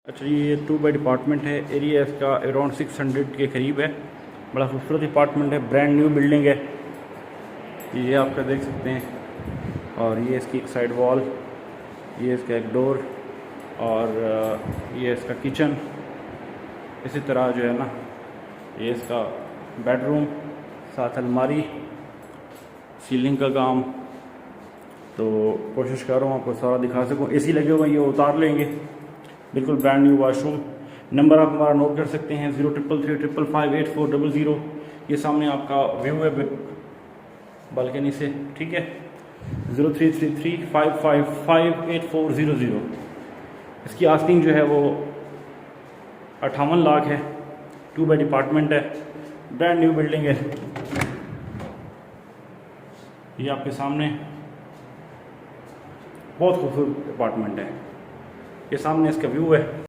अच्छा, ये 2 bed apartment है। एरिया इसका अराउंड 600 के करीब है। बड़ा खूबसूरत अपार्टमेंट है, ब्रांड न्यू बिल्डिंग है। ये आपका देख सकते हैं। और ये इसकी एक साइड वॉल, ये इसका एक डोर और ये इसका किचन। इसी तरह जो है ना, ये इसका बेडरूम, साथ अलमारी, सीलिंग का काम। तो कोशिश कर रहा हूँ आपको सारा दिखा सकूँ। एसी लगे हुए हैं, ये उतार लेंगे। बिल्कुल ब्रांड न्यू वाशरूम। नंबर आप हमारा नोट कर सकते हैं 0333558400। ये सामने आपका व्यू है बालकनी से, ठीक है। 0333555840। इसकी आस्किंग जो है वो 58 लाख है। 2 बेड अपार्टमेंट है, ब्रांड न्यू बिल्डिंग है। ये आपके सामने बहुत खूबसूरत अपार्टमेंट है। ये सामने इसका व्यू है।